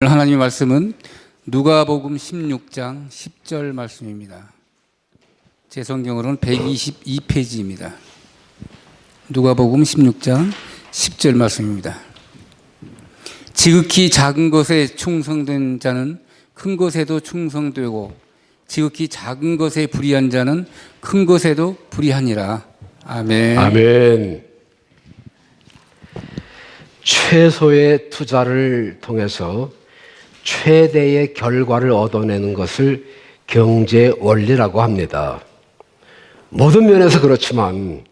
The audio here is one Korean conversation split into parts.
하나님의 말씀은 누가복음 16장 10절 말씀입니다. 제 성경으로는 122페이지입니다. 누가복음 16장 10절 말씀입니다. 지극히 작은 것에 충성된 자는 큰 것에도 충성되고 지극히 작은 것에 불의한 자는 큰 것에도 불의하니라. 아멘. 아멘. 최소의 투자를 통해서 최대의 결과를 얻어내는 것을 경제 원리라고 합니다. 모든 면에서 그렇지만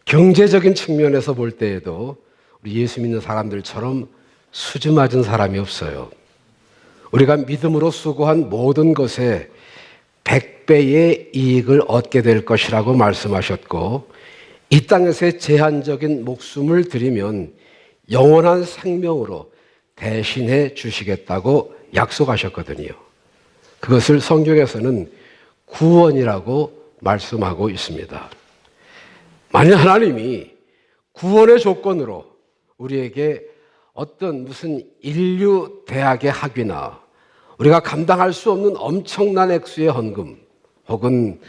경제적인 측면에서 볼 때에도 우리 예수 믿는 사람들처럼 수주 맞은 사람이 없어요. 우리가 믿음으로 수고한 모든 것에 100배의 이익을 얻게 될 것이라고 말씀하셨고, 이 땅에서의 제한적인 목숨을 드리면 영원한 생명으로 대신해 주시겠다고 약속하셨거든요. 그것을 성경에서는 구원이라고 말씀하고 있습니다. 만약 하나님이 구원의 조건으로 우리에게 어떤 무슨 인류 대학의 학위나 우리가 감당할 수 없는 엄청난 액수의 헌금 혹은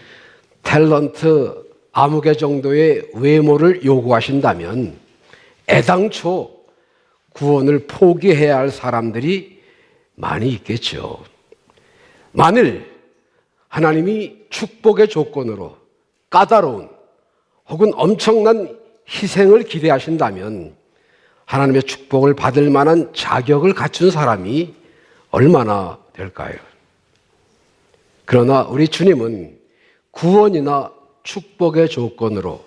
탤런트 아무 개 정도의 외모를 요구하신다면 애당초 구원을 포기해야 할 사람들이 많이 있겠죠. 만일 하나님이 축복의 조건으로 까다로운 혹은 엄청난 희생을 기대하신다면 하나님의 축복을 받을 만한 자격을 갖춘 사람이 얼마나 될까요? 그러나 우리 주님은 구원이나 축복의 조건으로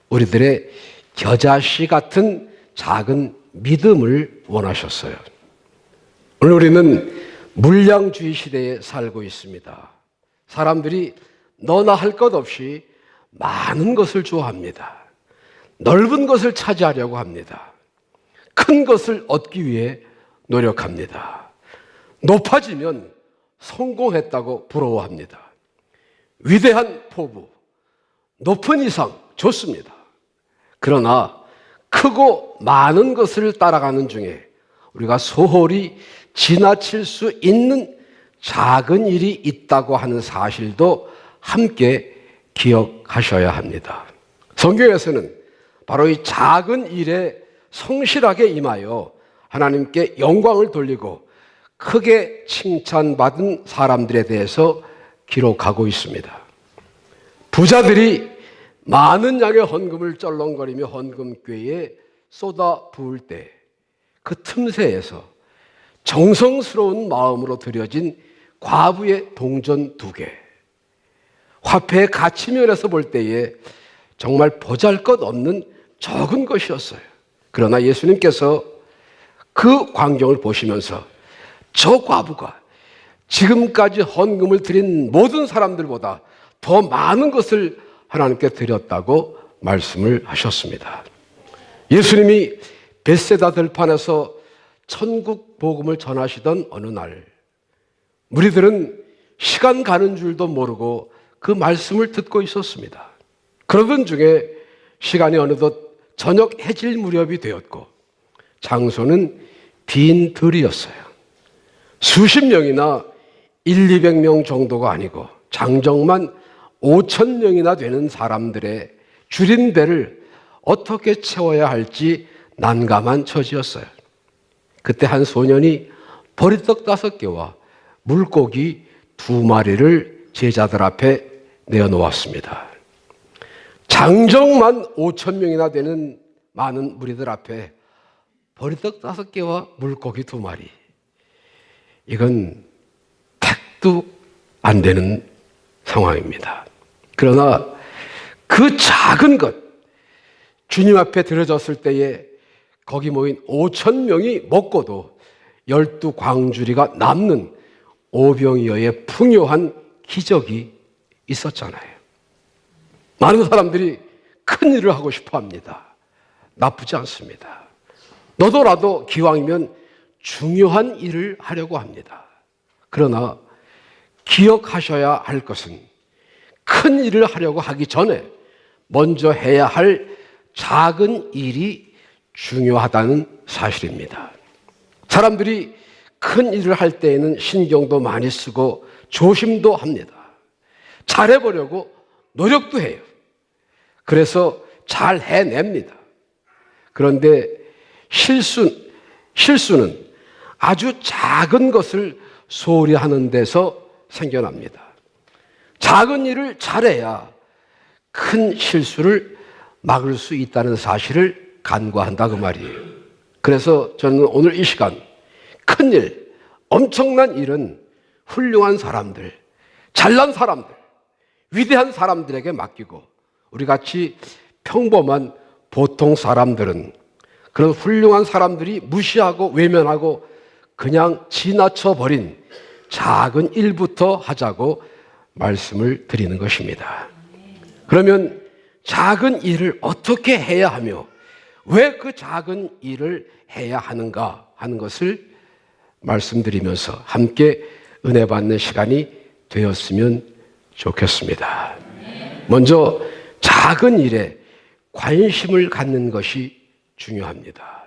우리들의 겨자씨 같은 작은 믿음을 원하셨어요. 오늘 우리는 물량주의 시대에 살고 있습니다. 사람들이 너나 할 것 없이 많은 것을 좋아합니다. 넓은 것을 차지하려고 합니다. 큰 것을 얻기 위해 노력합니다. 높아지면 성공했다고 부러워합니다. 위대한 포부, 높은 이상 좋습니다. 그러나 크고 많은 것을 따라가는 중에 우리가 소홀히 지나칠 수 있는 작은 일이 있다고 하는 사실도 함께 기억하셔야 합니다. 성경에서는 바로 이 작은 일에 성실하게 임하여 하나님께 영광을 돌리고 크게 칭찬받은 사람들에 대해서 기록하고 있습니다. 부자들이 많은 양의 헌금을 쩔렁거리며 헌금꾀에 쏟아 부을 때 그 틈새에서 정성스러운 마음으로 드려진 과부의 동전 2개, 화폐의 가치 면에서 볼 때에 정말 보잘것없는 적은 것이었어요. 그러나 예수님께서 그 광경을 보시면서 저 과부가 지금까지 헌금을 드린 모든 사람들보다 더 많은 것을 하나님께 드렸다고 말씀을 하셨습니다. 예수님이 벳세다 들판에서 천국 복음을 전하시던 어느 날, 무리들은 시간 가는 줄도 모르고 그 말씀을 듣고 있었습니다. 그러던 중에 시간이 어느덧 저녁 해질 무렵이 되었고 장소는 빈 들이었어요. 수십 명이나 200명 정도가 아니고 장정만 5,000명이나 되는 사람들의 줄인 배를 어떻게 채워야 할지 난감한 처지였어요. 그때 한 소년이 보리떡 5개와 물고기 2마리를 제자들 앞에 내어놓았습니다. 장정만 5,000명이나 되는 많은 무리들 앞에 보리떡 5개와 물고기 2마리, 이건 택도 안 되는 상황입니다. 그러나 그 작은 것, 주님 앞에 들어졌을 때에 거기 모인 5,000명이 먹고도 12광주리가 남는 오병이어의 풍요한 기적이 있었잖아요. 많은 사람들이 큰 일을 하고 싶어 합니다. 나쁘지 않습니다. 너도라도 기왕이면 중요한 일을 하려고 합니다. 그러나 기억하셔야 할 것은 큰 일을 하려고 하기 전에 먼저 해야 할 작은 일이 중요하다는 사실입니다. 사람들이 큰 일을 할 때에는 신경도 많이 쓰고 조심도 합니다. 잘해보려고 노력도 해요. 그래서 잘 해냅니다. 그런데 실수는 아주 작은 것을 소홀히 하는 데서 생겨납니다. 작은 일을 잘해야 큰 실수를 막을 수 있다는 사실을 간과한다 그 말이에요. 그래서 저는 오늘 이 시간 큰 일, 엄청난 일은 훌륭한 사람들, 잘난 사람들, 위대한 사람들에게 맡기고 우리같이 평범한 보통 사람들은 그런 훌륭한 사람들이 무시하고 외면하고 그냥 지나쳐버린 작은 일부터 하자고 말씀을 드리는 것입니다. 그러면 작은 일을 어떻게 해야 하며 왜 그 작은 일을 해야 하는가 하는 것을 말씀드리면서 함께 은혜 받는 시간이 되었으면 좋겠습니다. 먼저 작은 일에 관심을 갖는 것이 중요합니다.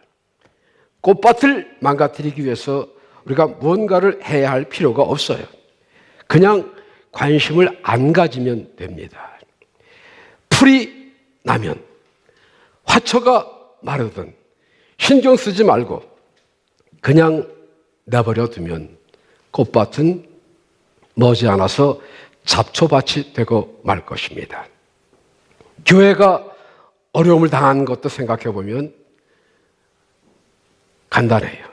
꽃밭을 망가뜨리기 위해서 우리가 무언가를 해야 할 필요가 없어요. 그냥 관심을 안 가지면 됩니다. 풀이 나면 화초가 마르든 신경 쓰지 말고 그냥 내버려 두면 꽃밭은 머지않아서 잡초밭이 되고 말 것입니다. 교회가 어려움을 당한 것도 생각해 보면 간단해요.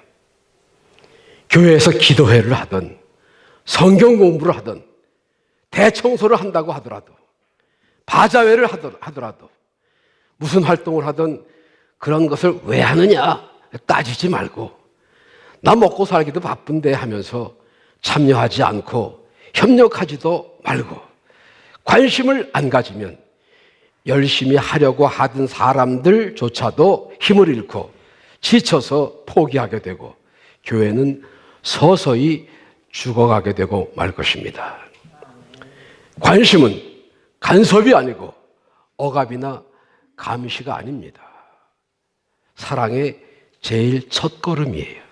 교회에서 기도회를 하든 성경 공부를 하든 대청소를 한다고 하더라도 바자회를 하더라도 무슨 활동을 하든 그런 것을 왜 하느냐 따지지 말고 나 먹고 살기도 바쁜데 하면서 참여하지 않고 협력하지도 말고 관심을 안 가지면 열심히 하려고 하던 사람들조차도 힘을 잃고 지쳐서 포기하게 되고 교회는 서서히 죽어가게 되고 말 것입니다. 관심은 간섭이 아니고 억압이나 감시가 아닙니다. 사랑의 제일 첫걸음이에요.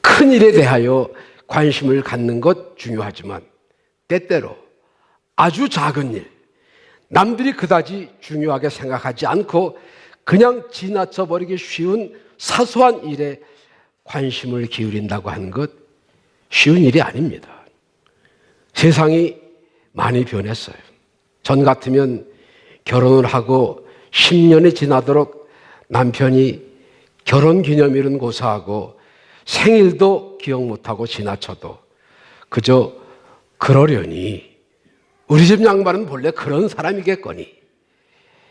큰 일에 대하여 관심을 갖는 것 중요하지만 때때로 아주 작은 일, 남들이 그다지 중요하게 생각하지 않고 그냥 지나쳐버리기 쉬운 사소한 일에 관심을 기울인다고 하는 것 쉬운 일이 아닙니다. 세상이 많이 변했어요. 전 같으면 결혼을 하고 10년이 지나도록 남편이 결혼기념일은 고사하고 생일도 기억 못하고 지나쳐도 그저 그러려니 우리 집 양반은 본래 그런 사람이겠거니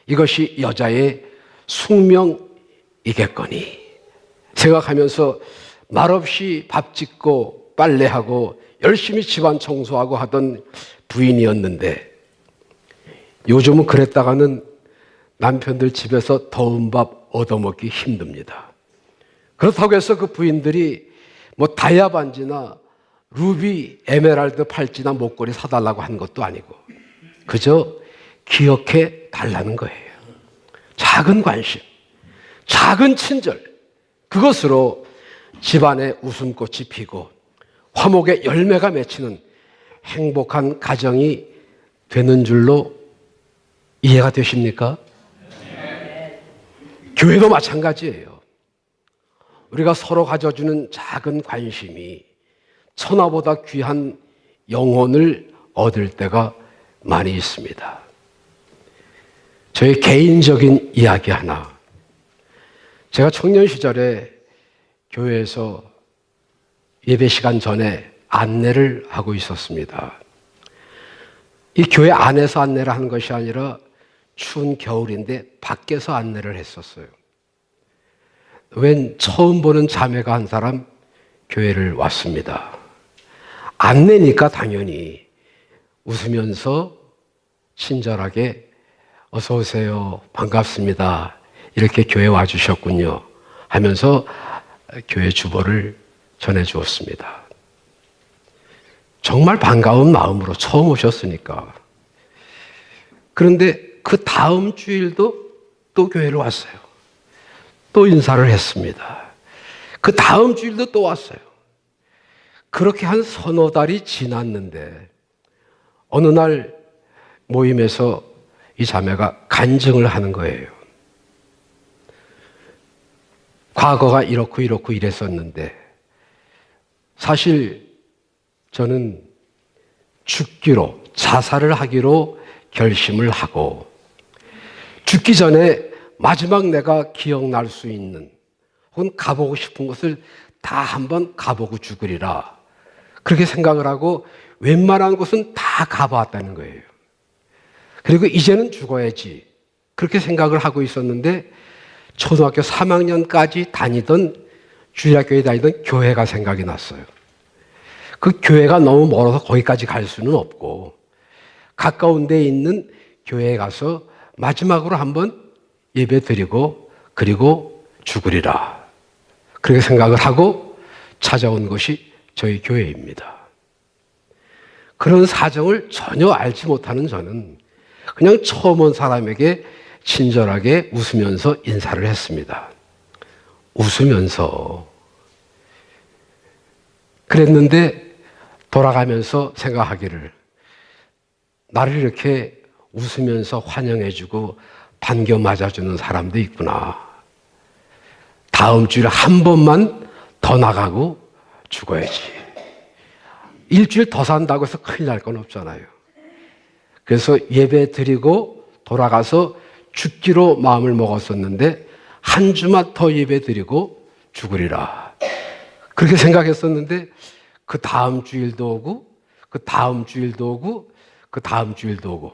이것이 여자의 숙명이겠거니 생각하면서 말없이 밥 짓고 빨래하고 열심히 집안 청소하고 하던 부인이었는데 요즘은 그랬다가는 남편들 집에서 더운 밥 얻어먹기 힘듭니다. 그렇다고 해서 그 부인들이 뭐 다이아 반지나 루비, 에메랄드 팔찌나 목걸이 사달라고 한 것도 아니고 그저 기억해 달라는 거예요. 작은 관심, 작은 친절, 그것으로 집안에 웃음꽃이 피고 화목의 열매가 맺히는 행복한 가정이 되는 줄로 이해가 되십니까? 네. 교회도 마찬가지예요. 우리가 서로 가져주는 작은 관심이 천하보다 귀한 영혼을 얻을 때가 많이 있습니다. 저의 개인적인 이야기 하나. 제가 청년 시절에 교회에서 예배 시간 전에 안내를 하고 있었습니다. 이 교회 안에서 안내를 하는 것이 아니라 추운 겨울인데 밖에서 안내를 했었어요. 웬 처음 보는 자매가 한 사람 교회를 왔습니다. 안내니까 당연히 웃으면서 친절하게 어서 오세요. 반갑습니다. 이렇게 교회 와주셨군요. 하면서 교회 주보를 전해주었습니다. 정말 반가운 마음으로 처음 오셨으니까. 그런데 그 다음 주일도 또 교회를 왔어요. 또 인사를 했습니다. 그 다음 주일도 또 왔어요. 그렇게 한 서너 달이 지났는데 어느 날 모임에서 이 자매가 간증을 하는 거예요. 과거가 이렇고 이랬었는데 사실 저는 죽기로, 자살을 하기로 결심을 하고 죽기 전에 마지막 내가 기억날 수 있는 혹은 가보고 싶은 곳을 다 한번 가보고 죽으리라, 그렇게 생각을 하고 웬만한 곳은 다 가봤다는 거예요. 그리고 이제는 죽어야지, 그렇게 생각을 하고 있었는데 초등학교 3학년까지 다니던, 주일학교에 다니던 교회가 생각이 났어요. 그 교회가 너무 멀어서 거기까지 갈 수는 없고 가까운 데에 있는 교회에 가서 마지막으로 한번 예배 드리고 그리고 죽으리라, 그렇게 생각을 하고 찾아온 것이 저희 교회입니다. 그런 사정을 전혀 알지 못하는 저는 그냥 처음 온 사람에게 친절하게 웃으면서 인사를 했습니다. 웃으면서. 그랬는데 돌아가면서 생각하기를, 나를 이렇게 웃으면서 환영해주고 반겨 맞아주는 사람도 있구나. 다음 주일에 한 번만 더 나가고 죽어야지. 일주일 더 산다고 해서 큰일 날 건 없잖아요. 그래서 예배 드리고 돌아가서 죽기로 마음을 먹었었는데 한 주만 더 예배 드리고 죽으리라, 그렇게 생각했었는데 그 다음 주일도 오고 그 다음 주일도 오고 그 다음 주일도 오고,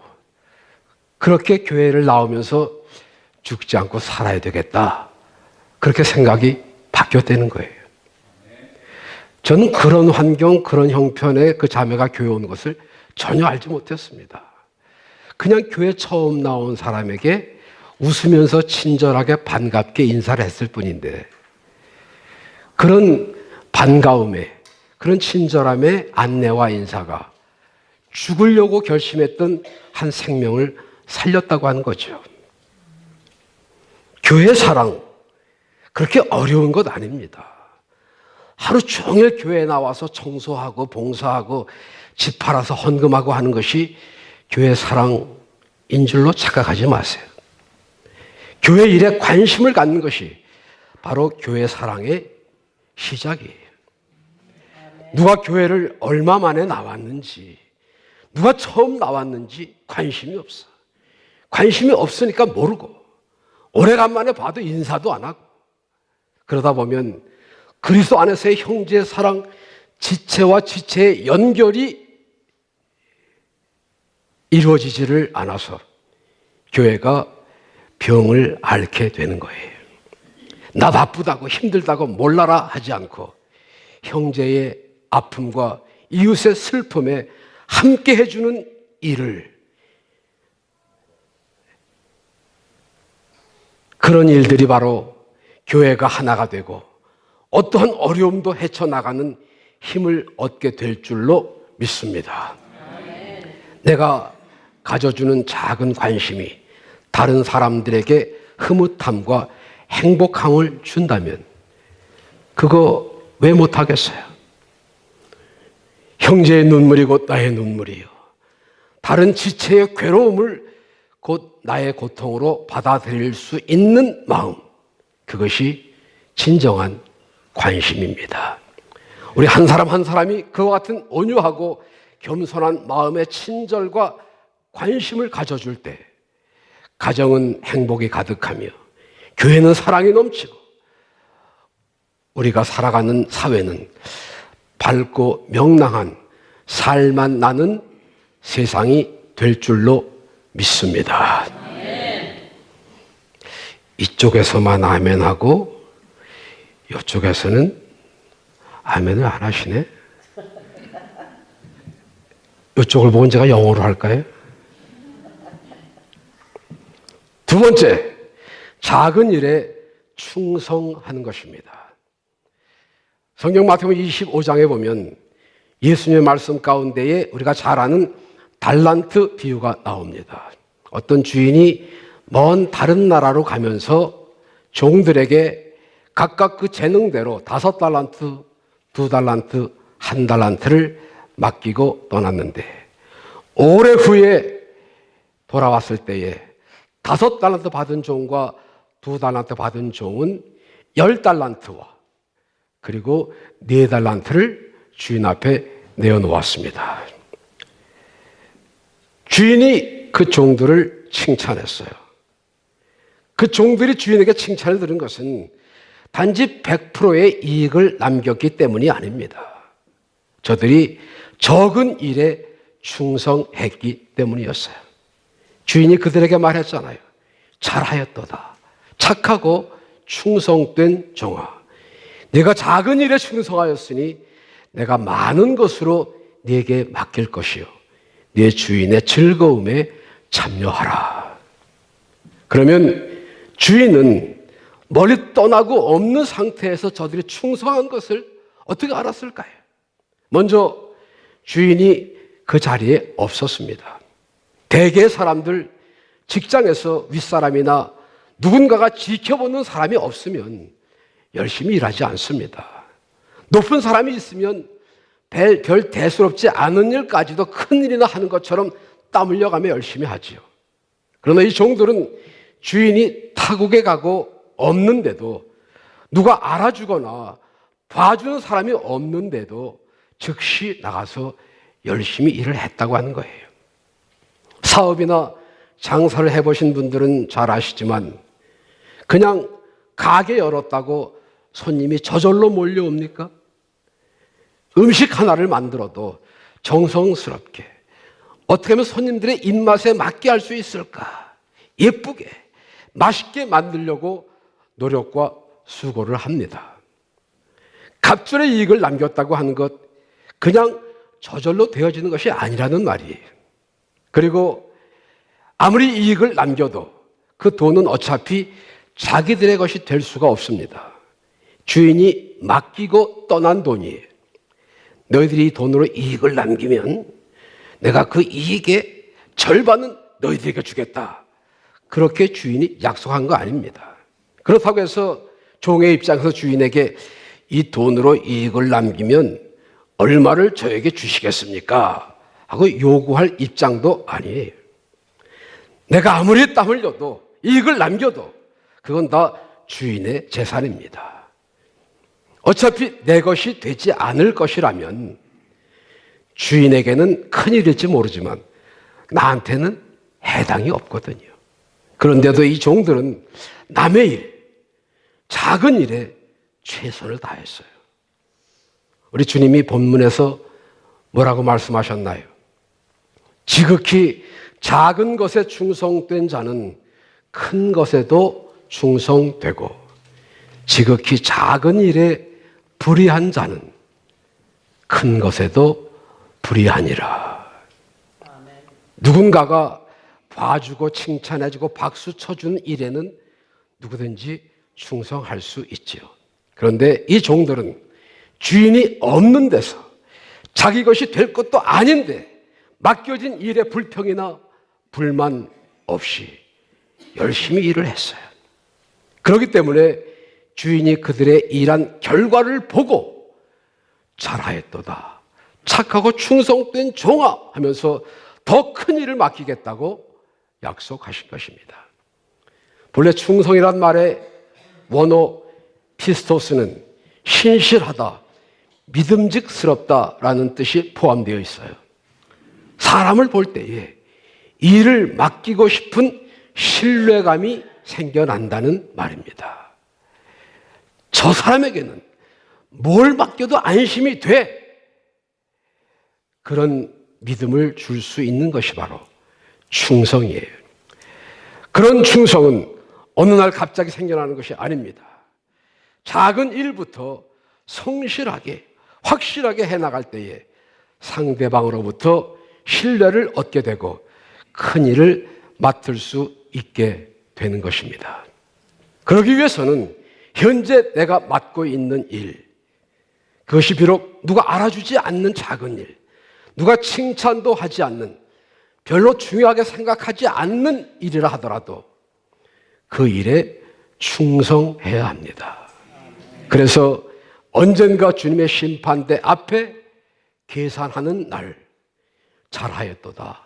그렇게 교회를 나오면서 죽지 않고 살아야 되겠다, 그렇게 생각이 바뀌었다는 거예요. 저는 그런 환경, 그런 형편의 그 자매가 교회 온 것을 전혀 알지 못했습니다. 그냥 교회 처음 나온 사람에게 웃으면서 친절하게 반갑게 인사를 했을 뿐인데, 그런 반가움에, 그런 친절함의 안내와 인사가 죽으려고 결심했던 한 생명을 살렸다고 하는 거죠. 교회 사랑, 그렇게 어려운 것 아닙니다. 하루 종일 교회에 나와서 청소하고 봉사하고 집 팔아서 헌금하고 하는 것이 교회 사랑인 줄로 착각하지 마세요. 교회 일에 관심을 갖는 것이 바로 교회 사랑의 시작이에요. 누가 교회를 얼마 만에 나왔는지, 누가 처음 나왔는지 관심이 없어. 관심이 없으니까 모르고, 오래간만에 봐도 인사도 안 하고, 그러다 보면 그리스도 안에서의 형제 사랑, 지체와 지체의 연결이 이루어지지를 않아서 교회가 병을 앓게 되는 거예요. 나 바쁘다고 힘들다고 몰라라 하지 않고 형제의 아픔과 이웃의 슬픔에 함께 해주는 일을, 그런 일들이 바로 교회가 하나가 되고 어떠한 어려움도 헤쳐나가는 힘을 얻게 될 줄로 믿습니다. 내가 가져주는 작은 관심이 다른 사람들에게 흐뭇함과 행복함을 준다면 그거 왜 못하겠어요? 형제의 눈물이 곧 나의 눈물이요, 다른 지체의 괴로움을 곧 나의 고통으로 받아들일 수 있는 마음, 그것이 진정한 관심입니다. 우리 한 사람 한 사람이 그와 같은 온유하고 겸손한 마음의 친절과 관심을 가져줄 때 가정은 행복이 가득하며 교회는 사랑이 넘치고 우리가 살아가는 사회는 밝고 명랑한 살만 나는 세상이 될 줄로 믿습니다. 이쪽에서만 아멘하고 이쪽에서는 아멘을 안 하시네. 이쪽을 보고 제가 영어로 할까요? 두 번째, 작은 일에 충성하는 것입니다. 성경 마태복음 25장에 보면 예수님의 말씀 가운데에 우리가 잘 아는 달란트 비유가 나옵니다. 어떤 주인이 먼 다른 나라로 가면서 종들에게 각각 그 재능대로 5달란트, 2달란트, 1달란트를 맡기고 떠났는데 오래 후에 돌아왔을 때에 5달란트 받은 종과 2달란트 받은 종은 10달란트와 그리고 4달란트를 주인 앞에 내어놓았습니다. 주인이 그 종들을 칭찬했어요. 그 종들이 주인에게 칭찬을 들은 것은 단지 100%의 이익을 남겼기 때문이 아닙니다. 저들이 적은 일에 충성했기 때문이었어요. 주인이 그들에게 말했잖아요. 잘하였도다. 착하고 충성된 종아. 네가 작은 일에 충성하였으니 내가 많은 것으로 네게 맡길 것이요. 네 주인의 즐거움에 참여하라. 그러면 주인은 멀리 떠나고 없는 상태에서 저들이 충성한 것을 어떻게 알았을까요? 먼저 주인이 그 자리에 없었습니다. 대개의 사람들, 직장에서 윗사람이나 누군가가 지켜보는 사람이 없으면 열심히 일하지 않습니다. 높은 사람이 있으면 별 대수롭지 않은 일까지도 큰 일이나 하는 것처럼 땀 흘려가며 열심히 하지요. 그러나 이 종들은 주인이 타국에 가고 없는데도 누가 알아주거나 봐주는 사람이 없는데도 즉시 나가서 열심히 일을 했다고 하는 거예요. 사업이나 장사를 해보신 분들은 잘 아시지만 그냥 가게 열었다고 손님이 저절로 몰려옵니까? 음식 하나를 만들어도 정성스럽게 어떻게 하면 손님들의 입맛에 맞게 할 수 있을까? 예쁘게, 맛있게 만들려고 노력과 수고를 합니다. 갑절의 이익을 남겼다고 하는 것, 그냥 저절로 되어지는 것이 아니라는 말이에요. 그리고 아무리 이익을 남겨도 그 돈은 어차피 자기들의 것이 될 수가 없습니다. 주인이 맡기고 떠난 돈이에요. 너희들이 이 돈으로 이익을 남기면 내가 그 이익의 절반은 너희들에게 주겠다. 그렇게 주인이 약속한 거 아닙니다. 그렇다고 해서 종의 입장에서 주인에게 이 돈으로 이익을 남기면 얼마를 저에게 주시겠습니까? 하고 요구할 입장도 아니에요. 내가 아무리 땀 흘려도 이익을 남겨도 그건 다 주인의 재산입니다. 어차피 내 것이 되지 않을 것이라면 주인에게는 큰일일지 모르지만 나한테는 해당이 없거든요. 그런데도 이 종들은 남의 일, 작은 일에 최선을 다했어요. 우리 주님이 본문에서 뭐라고 말씀하셨나요? 지극히 작은 것에 충성된 자는 큰 것에도 충성되고 지극히 작은 일에 불의한 자는 큰 것에도 불의하니라. 누군가가 봐주고 칭찬해주고 박수 쳐주는 일에는 누구든지 충성할 수 있지요. 그런데 이 종들은 주인이 없는 데서 자기 것이 될 것도 아닌데 맡겨진 일에 불평이나 불만 없이 열심히 일을 했어요. 그렇기 때문에 주인이 그들의 일한 결과를 보고 잘하였도다. 착하고 충성된 종아 하면서 더 큰 일을 맡기겠다고 약속하신 것입니다. 본래 충성이란 말의 원어 피스토스는 신실하다, 믿음직스럽다라는 뜻이 포함되어 있어요. 사람을 볼 때에 일을 맡기고 싶은 신뢰감이 생겨난다는 말입니다. 저 사람에게는 뭘 맡겨도 안심이 돼. 그런 믿음을 줄 수 있는 것이 바로 충성이에요. 그런 충성은 어느 날 갑자기 생겨나는 것이 아닙니다. 작은 일부터 성실하게, 확실하게 해나갈 때에 상대방으로부터 신뢰를 얻게 되고 큰 일을 맡을 수 있게 되는 것입니다. 그러기 위해서는 현재 내가 맡고 있는 일, 그것이 비록 누가 알아주지 않는 작은 일, 누가 칭찬도 하지 않는, 별로 중요하게 생각하지 않는 일이라 하더라도 그 일에 충성해야 합니다. 그래서 언젠가 주님의 심판대 앞에 계산하는 날 잘하였도다.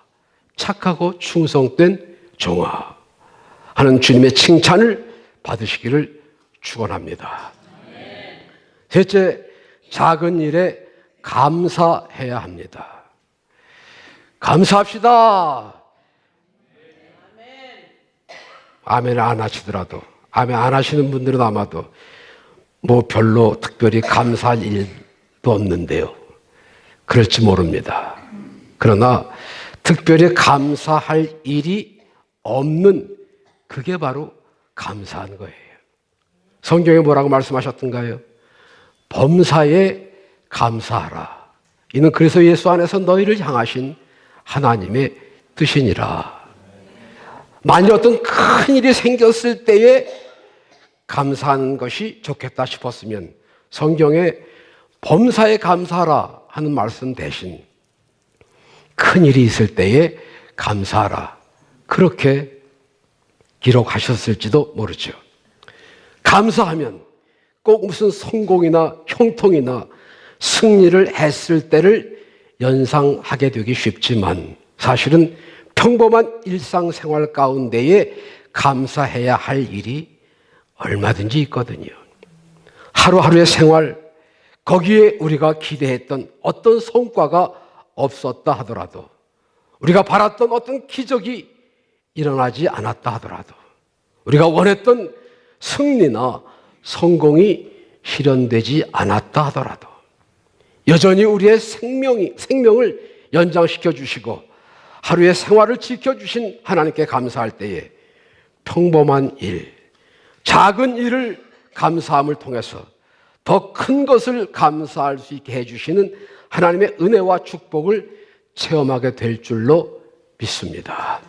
착하고 충성된 종아 하는 주님의 칭찬을 받으시기를 축원합니다. 셋째, 작은 일에 감사해야 합니다. 감사합시다. 아멘 안 하시더라도, 아멘 안 하시는 분들은 아마도 뭐 별로 특별히 감사할 일도 없는데요. 그럴지 모릅니다. 그러나 특별히 감사할 일이 없는 그게 바로 감사한 거예요. 성경에 뭐라고 말씀하셨던가요? 범사에 감사하라. 이는 그래서 예수 안에서 너희를 향하신 하나님의 뜻이니라. 만일 어떤 큰 일이 생겼을 때에 감사하는 것이 좋겠다 싶었으면 성경에 범사에 감사하라 하는 말씀 대신 큰 일이 있을 때에 감사하라 그렇게 기록하셨을지도 모르죠. 감사하면 꼭 무슨 성공이나 형통이나 승리를 했을 때를 연상하게 되기 쉽지만 사실은 평범한 일상생활 가운데에 감사해야 할 일이 얼마든지 있거든요. 하루하루의 생활, 거기에 우리가 기대했던 어떤 성과가 없었다 하더라도, 우리가 바랐던 어떤 기적이 일어나지 않았다 하더라도, 우리가 원했던 승리나 성공이 실현되지 않았다 하더라도 여전히 우리의 생명을 연장시켜 주시고 하루의 생활을 지켜주신 하나님께 감사할 때에 평범한 일, 작은 일을 감사함을 통해서 더 큰 것을 감사할 수 있게 해주시는 하나님의 은혜와 축복을 체험하게 될 줄로 믿습니다.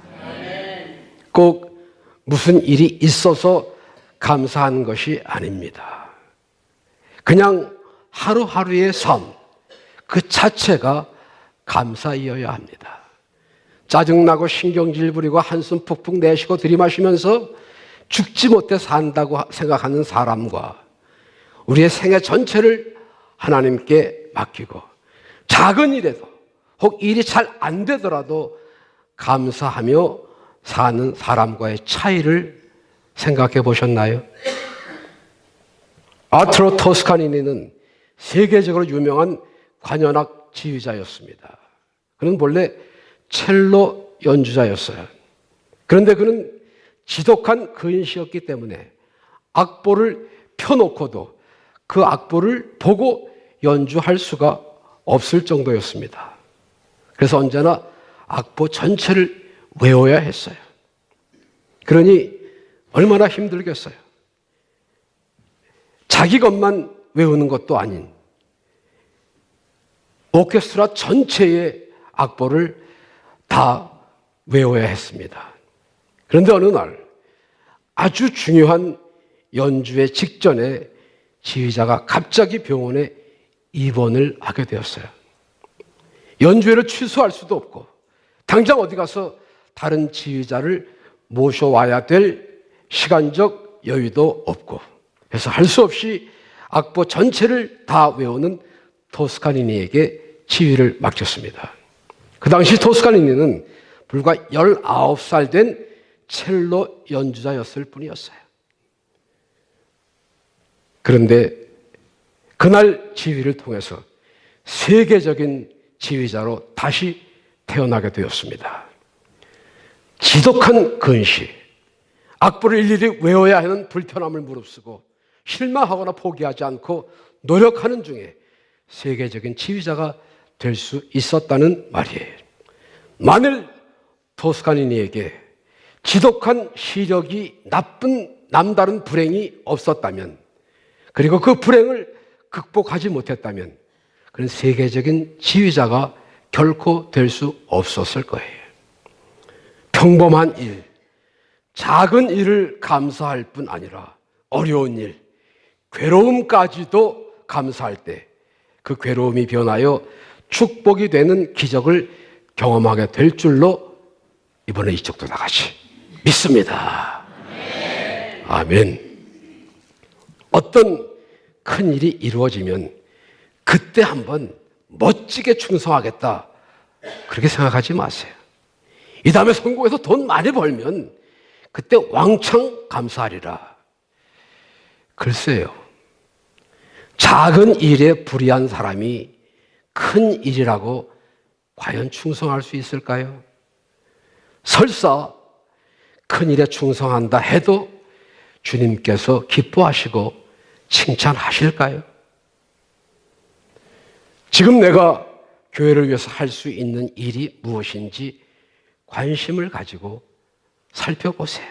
꼭 무슨 일이 있어서 감사하는 것이 아닙니다. 그냥 하루하루의 삶 그 자체가 감사이어야 합니다. 짜증나고 신경질 부리고 한숨 푹푹 내쉬고 들이마시면서 죽지 못해 산다고 생각하는 사람과 우리의 생애 전체를 하나님께 맡기고 작은 일에도 혹 일이 잘 안 되더라도 감사하며 사는 사람과의 차이를 생각해 보셨나요? 아르투로 토스카니니는 세계적으로 유명한 관현악 지휘자였습니다. 그는 본래 첼로 연주자였어요. 그런데 그는 지독한 근시였기 때문에 악보를 펴놓고도 그 악보를 보고 연주할 수가 없을 정도였습니다. 그래서 언제나 악보 전체를 외워야 했어요. 그러니 얼마나 힘들겠어요. 자기 것만 외우는 것도 아닌 오케스트라 전체의 악보를 다 외워야 했습니다. 그런데 어느 날 아주 중요한 연주의 직전에 지휘자가 갑자기 병원에 입원을 하게 되었어요. 연주회를 취소할 수도 없고 당장 어디 가서 다른 지휘자를 모셔와야 될 시간적 여유도 없고 그래서 할 수 없이 악보 전체를 다 외우는 토스카니니에게 지휘를 맡겼습니다. 그 당시 토스카니니는 불과 19살 된 첼로 연주자였을 뿐이었어요. 그런데 그날 지휘를 통해서 세계적인 지휘자로 다시 태어나게 되었습니다. 지독한 근시, 악보를 일일이 외워야 하는 불편함을 무릅쓰고 실망하거나 포기하지 않고 노력하는 중에 세계적인 지휘자가 될 수 있었다는 말이에요. 만일 토스카니니에게 지독한 시력이 나쁜 남다른 불행이 없었다면 그리고 그 불행을 극복하지 못했다면 그런 세계적인 지휘자가 결코 될 수 없었을 거예요. 평범한 일, 작은 일을 감사할 뿐 아니라 어려운 일, 괴로움까지도 감사할 때 그 괴로움이 변하여 축복이 되는 기적을 경험하게 될 줄로 이번에 이쪽도 나가시 믿습니다. 아멘. 어떤 큰 일이 이루어지면 그때 한번 멋지게 충성하겠다, 그렇게 생각하지 마세요. 이 다음에 성공해서 돈 많이 벌면 그때 왕창 감사하리라. 글쎄요, 작은 일에 불의한 사람이 큰 일이라고 과연 충성할 수 있을까요? 설사 큰 일에 충성한다 해도 주님께서 기뻐하시고 칭찬하실까요? 지금 내가 교회를 위해서 할 수 있는 일이 무엇인지 관심을 가지고 살펴보세요.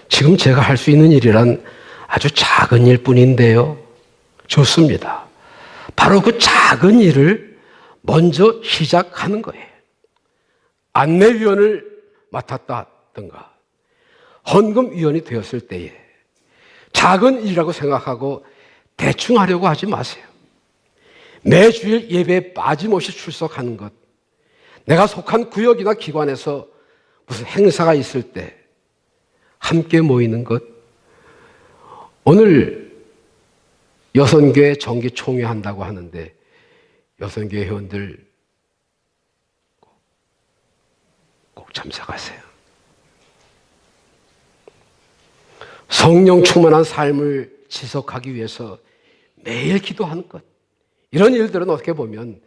지금 제가 할 수 있는 일이란 아주 작은 일뿐인데요. 좋습니다. 바로 그 작은 일을 먼저 시작하는 거예요. 안내위원을 맡았다든가 헌금위원이 되었을 때에 작은 일이라고 생각하고 대충 하려고 하지 마세요. 매주일 예배에 빠짐없이 출석하는 것, 내가 속한 구역이나 기관에서 무슨 행사가 있을 때 함께 모이는 것, 오늘 여선교회 정기총회 한다고 하는데 여선교회 회원들 꼭 참석하세요. 성령 충만한 삶을 지속하기 위해서 매일 기도하는 것, 이런 일들은 어떻게 보면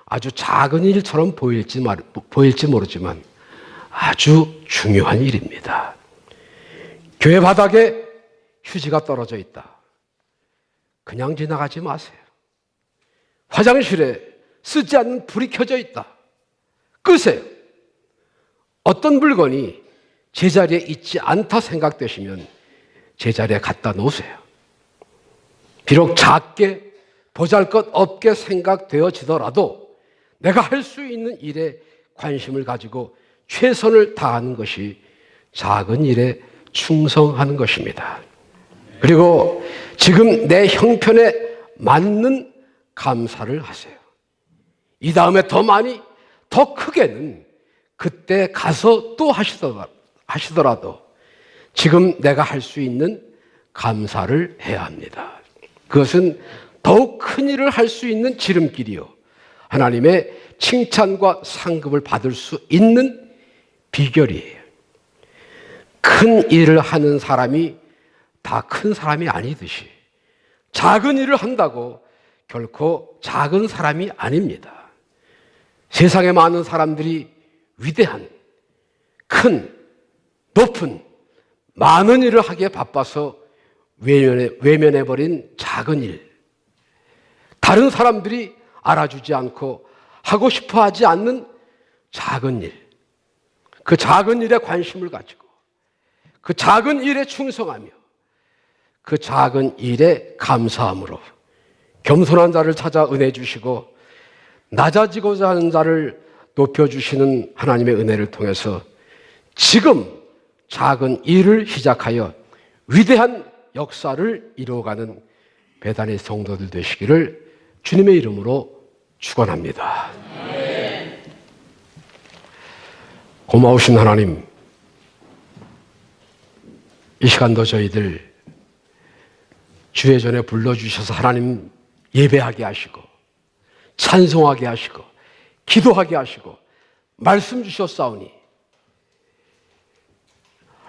아주 작은 일처럼 보일지 모르지만 아주 중요한 일입니다. 교회 바닥에 휴지가 떨어져 있다, 그냥 지나가지 마세요. 화장실에 쓰지 않는 불이 켜져 있다, 끄세요. 어떤 물건이 제자리에 있지 않다 생각되시면 제자리에 갖다 놓으세요. 비록 작게 보잘것없게 생각되어지더라도 내가 할 수 있는 일에 관심을 가지고 최선을 다하는 것이 작은 일에 충성하는 것입니다. 그리고 지금 내 형편에 맞는 감사를 하세요. 이 다음에 더 많이, 더 크게는 그때 가서 또 하시더라도 지금 내가 할 수 있는 감사를 해야 합니다. 그것은 더욱 큰 일을 할 수 있는 지름길이요, 하나님의 칭찬과 상급을 받을 수 있는 비결이에요. 큰 일을 하는 사람이 다 큰 사람이 아니듯이 작은 일을 한다고 결코 작은 사람이 아닙니다. 세상에 많은 사람들이 위대한, 큰, 높은, 많은 일을 하기에 바빠서 외면해버린 작은 일, 다른 사람들이 알아주지 않고 하고 싶어 하지 않는 작은 일, 그 작은 일에 관심을 가지고 그 작은 일에 충성하며 그 작은 일에 감사함으로 겸손한 자를 찾아 은혜 주시고 낮아지고자 하는 자를 높여주시는 하나님의 은혜를 통해서 지금 작은 일을 시작하여 위대한 역사를 이루어가는 배단의 성도들 되시기를 주님의 이름으로 축원합니다. 고마우신 하나님, 이 시간도 저희들 주의 전에 불러주셔서 하나님 예배하게 하시고 찬송하게 하시고 기도하게 하시고 말씀 주셨사오니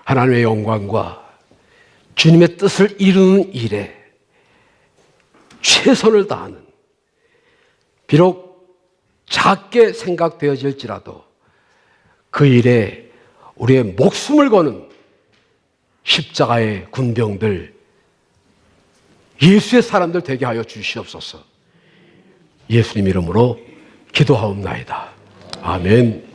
하나님의 영광과 주님의 뜻을 이루는 일에 최선을 다하는, 비록 작게 생각되어질지라도 그 일에 우리의 목숨을 거는 십자가의 군병들, 예수의 사람들 되게 하여 주시옵소서. 예수님 이름으로 기도하옵나이다. 아멘.